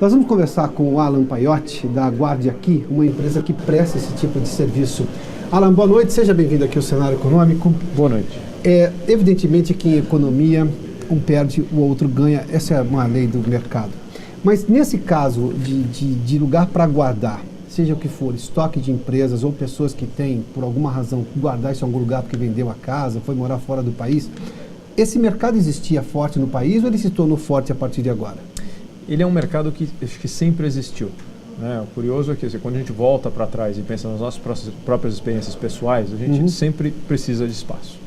Nós vamos conversar com o Alan Paiotti, da Guardia Aqui, uma empresa que presta esse tipo de serviço. Alan, boa noite, seja bem-vindo aqui ao Cenário Econômico. Boa noite. Evidentemente que em economia, um perde, o outro ganha, essa é uma lei do mercado. Mas nesse caso de lugar para guardar, seja o que for, estoque de empresas ou pessoas que têm, por alguma razão, guardar isso em algum lugar porque vendeu a casa, foi morar fora do país, esse mercado existia forte no país ou ele se tornou forte a partir de agora? Ele é um mercado que acho que sempre existiu. Né? O curioso é que quando a gente volta para trás e pensa nas nossas próprias experiências pessoais, a gente sempre precisa de espaço.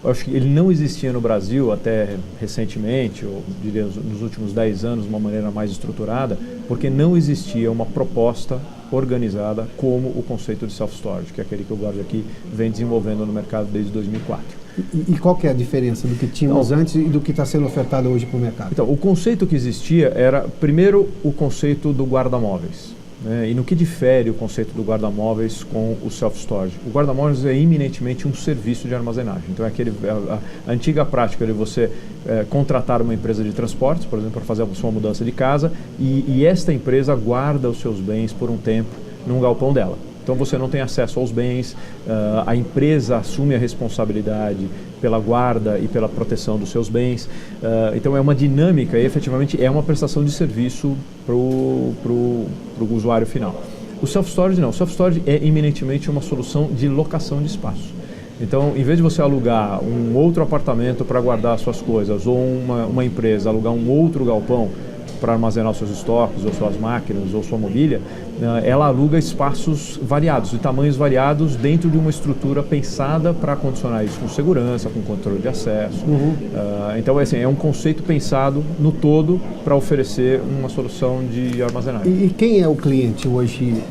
Eu acho que ele não existia no Brasil até recentemente, ou diria nos últimos 10 anos, de uma maneira mais estruturada, porque não existia uma proposta organizada como o conceito de self-storage, que é aquele que o Guardia Aqui vem desenvolvendo no mercado desde 2004. E qual que é a diferença do que tínhamos antes e do que está sendo ofertado hoje para o mercado? Então, o conceito que existia era, primeiro, o conceito do guarda-móveis. Né? E no que difere o conceito do guarda-móveis com o self-storage? O guarda-móveis é eminentemente um serviço de armazenagem. Então, é a antiga prática de você contratar uma empresa de transportes, por exemplo, para fazer a sua mudança de casa, e esta empresa guarda os seus bens por um tempo num galpão dela. Então você não tem acesso aos bens, a empresa assume a responsabilidade pela guarda e pela proteção dos seus bens. Então é uma dinâmica e efetivamente é uma prestação de serviço para o usuário final. O self-storage não, o self-storage é eminentemente uma solução de locação de espaço. Então, em vez de você alugar um outro apartamento para guardar suas coisas ou uma empresa alugar um outro galpão para armazenar os seus estoques, ou suas máquinas, ou sua mobília, ela aluga espaços variados, de tamanhos variados, dentro de uma estrutura pensada para condicionar isso com segurança, com controle de acesso. Então, assim, é um conceito pensado no todo para oferecer uma solução de armazenagem. E quem é o cliente hoje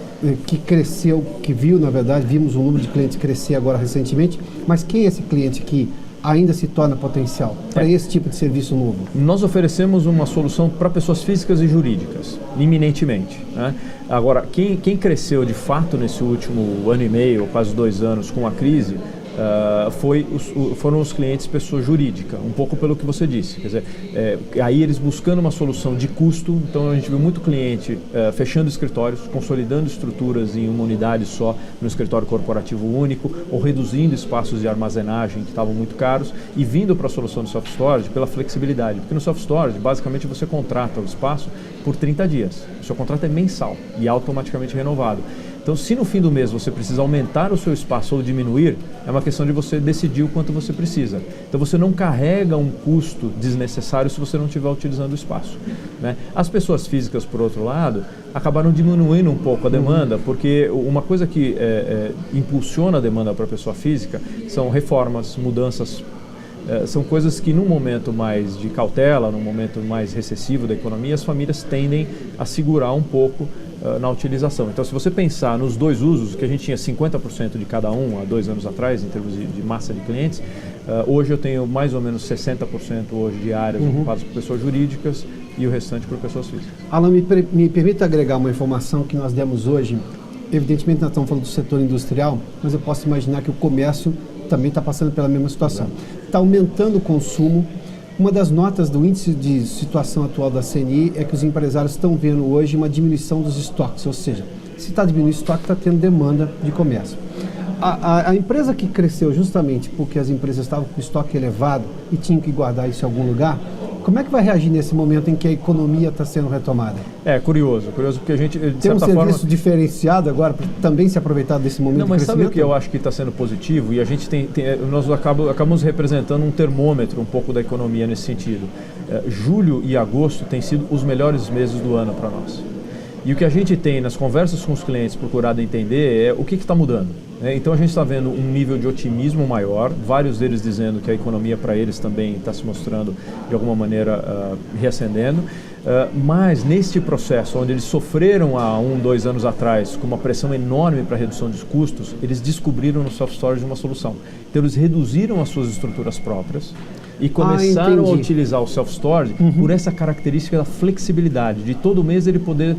que cresceu, que viu, na verdade, vimos o número de clientes crescer agora recentemente, mas quem é esse cliente que ainda se torna potencial para esse tipo de serviço novo? Nós oferecemos uma solução para pessoas físicas e jurídicas, iminentemente. Né? Agora, quem cresceu de fato nesse último ano e meio, quase 2 anos, com a crise, foram os clientes pessoa jurídica, um pouco pelo que você disse. Quer dizer, aí eles buscando uma solução de custo, então a gente viu muito cliente fechando escritórios, consolidando estruturas em uma unidade só, no escritório corporativo único, ou reduzindo espaços de armazenagem que estavam muito caros e vindo para a solução de self-storage pela flexibilidade. Porque no self-storage, basicamente, você contrata o espaço por 30 dias. O seu contrato é mensal e automaticamente renovado. Então, se no fim do mês você precisa aumentar o seu espaço ou diminuir, é uma questão de você decidir o quanto você precisa. Então, você não carrega um custo desnecessário se você não estiver utilizando o espaço. Né? As pessoas físicas, por outro lado, acabaram diminuindo um pouco a demanda, porque uma coisa que impulsiona a demanda para a pessoa física são reformas, mudanças. São coisas que num momento mais de cautela, num momento mais recessivo da economia, as famílias tendem a segurar um pouco na utilização. Então, se você pensar nos dois usos, que a gente tinha 50% de cada um há 2 anos atrás, em termos de massa de clientes, hoje eu tenho mais ou menos 60% hoje de áreas ocupadas por pessoas jurídicas e o restante por pessoas físicas. Alan, me permita agregar uma informação que nós demos hoje. Evidentemente, nós estamos falando do setor industrial, mas eu posso imaginar que o comércio também está passando pela mesma situação. Está aumentando o consumo. Uma das notas do índice de situação atual da CNI é que os empresários estão vendo hoje uma diminuição dos estoques, ou seja, se está diminuindo o estoque, está tendo demanda de comércio. A empresa que cresceu justamente porque as empresas estavam com estoque elevado e tinham que guardar isso em algum lugar, como é que vai reagir nesse momento em que a economia está sendo retomada? É curioso porque a gente, de tem um certa serviço forma, diferenciado agora para também se aproveitar desse momento de crescimento? Sabe o que eu acho que está sendo positivo? E a gente nós acabamos representando um termômetro um pouco da economia nesse sentido. Julho e agosto têm sido os melhores meses do ano para nós. E o que a gente tem nas conversas com os clientes procurado entender é o que está mudando. Então a gente está vendo um nível de otimismo maior, vários deles dizendo que a economia para eles também está se mostrando de alguma maneira reacendendo, mas neste processo onde eles sofreram há 1, 2 anos atrás com uma pressão enorme para a redução dos custos, eles descobriram no self-storage uma solução. Então eles reduziram as suas estruturas próprias e começaram a utilizar o self-storage por essa característica da flexibilidade, de todo mês ele poder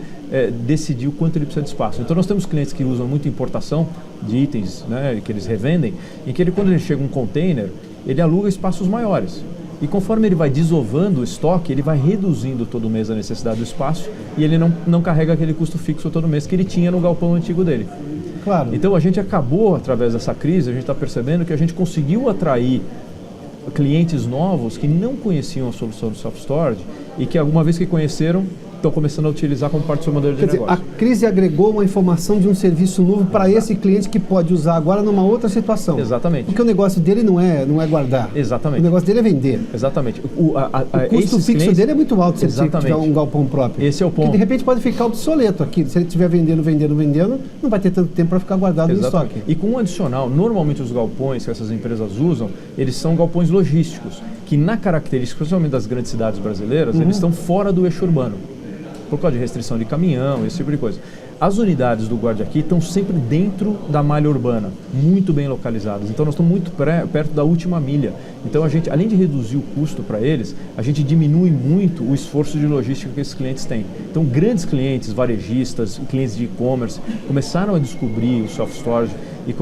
decidir o quanto ele precisa de espaço. Então nós temos clientes que usam muito importação de itens, né, que eles revendem, em que quando ele chega um container, ele aluga espaços maiores. E conforme ele vai desovando o estoque, ele vai reduzindo todo mês a necessidade do espaço e ele não carrega aquele custo fixo todo mês que ele tinha no galpão antigo dele. Claro. Então a gente acabou, através dessa crise, a gente está percebendo que a gente conseguiu atrair clientes novos que não conheciam a solução do self-storage e que alguma vez que conheceram, estão começando a utilizar como parte do seu modelo de negócio. Quer dizer, a crise agregou uma informação de um serviço novo para esse cliente que pode usar agora numa outra situação. Exatamente. Porque o negócio dele não é guardar. Exatamente. O negócio dele é vender. Exatamente. O custo fixo dele é muito alto se ele tiver um galpão próprio. Esse é o ponto. Porque de repente pode ficar obsoleto aqui. Se ele estiver vendendo, não vai ter tanto tempo para ficar guardado no estoque. E com um adicional, normalmente os galpões que essas empresas usam, eles são galpões logísticos, que na característica, principalmente das grandes cidades brasileiras, eles estão fora do eixo urbano, por causa de restrição de caminhão, esse tipo de coisa. As unidades do Guarde Aqui estão sempre dentro da malha urbana, muito bem localizadas. Então nós estamos muito perto da última milha. Então a gente, além de reduzir o custo para eles, a gente diminui muito o esforço de logística que esses clientes têm. Então grandes clientes, varejistas, clientes de e-commerce, começaram a descobrir o self-storage e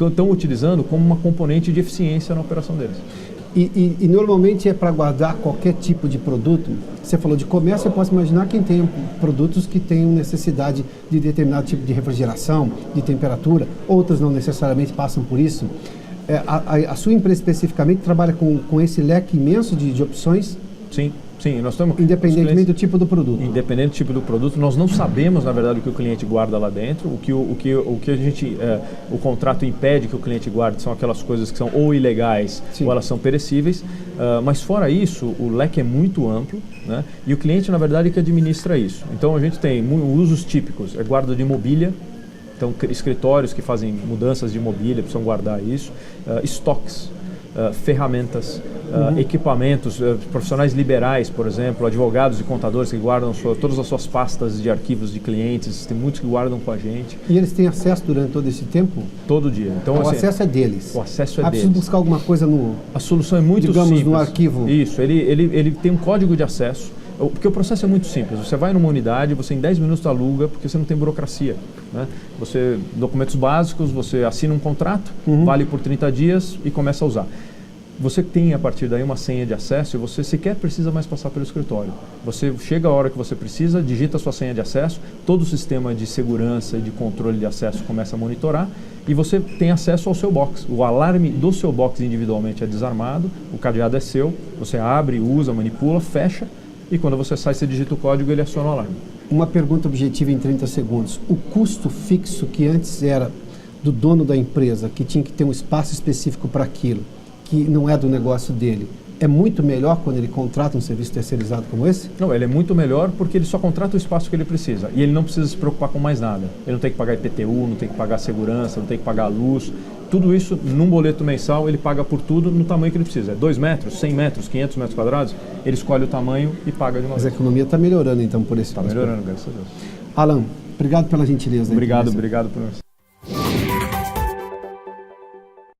estão utilizando como uma componente de eficiência na operação deles. E normalmente é para guardar qualquer tipo de produto. Você falou de comércio, eu posso imaginar quem tem produtos que tenham necessidade de determinado tipo de refrigeração, de temperatura, outras não necessariamente passam por isso. A sua empresa especificamente trabalha com esse leque imenso de opções? Sim, nós estamos... Independentemente do tipo do produto. Independente do tipo do produto, nós não sabemos, na verdade, o que o cliente guarda lá dentro. O que a gente... o contrato impede que o cliente guarde são aquelas coisas que são ou ilegais, ou elas são perecíveis. Mas fora isso, o leque é muito amplo, né? E o cliente, na verdade, que administra isso. Então a gente tem usos típicos, guarda de mobília. Então escritórios que fazem mudanças de mobília precisam guardar isso. Estoques. Ferramentas, equipamentos, profissionais liberais, por exemplo, advogados e contadores que guardam todas as suas pastas de arquivos de clientes, tem muitos que guardam com a gente. E eles têm acesso durante todo esse tempo? Todo dia. Então, o acesso é deles? O acesso é deles. Preciso buscar alguma coisa no... A solução é muito simples. No arquivo? Isso, ele tem um código de acesso. Porque o processo é muito simples. Você vai numa unidade, você em 10 minutos aluga, porque você não tem burocracia, né? Você, documentos básicos, você assina um contrato, vale por 30 dias e começa a usar. Você tem a partir daí uma senha de acesso e você sequer precisa mais passar pelo escritório. Você chega a hora que você precisa, digita a sua senha de acesso, todo o sistema de segurança e de controle de acesso começa a monitorar e você tem acesso ao seu box. O alarme do seu box individualmente é desarmado, o cadeado é seu, você abre, usa, manipula, fecha. E quando você sai, você digita o código e ele aciona o alarme. Uma pergunta objetiva em 30 segundos. O custo fixo que antes era do dono da empresa, que tinha que ter um espaço específico para aquilo, que não é do negócio dele, é muito melhor quando ele contrata um serviço terceirizado como esse? Não, ele é muito melhor porque ele só contrata o espaço que ele precisa. E ele não precisa se preocupar com mais nada. Ele não tem que pagar IPTU, não tem que pagar segurança, não tem que pagar luz. Tudo isso, num boleto mensal, ele paga por tudo no tamanho que ele precisa. É 2 metros, 100 metros, 500 metros quadrados, ele escolhe o tamanho e paga de uma vez. Mas a economia está melhorando, então, por esse Está melhorando, graças a Deus. Alan, obrigado pela gentileza. Obrigado por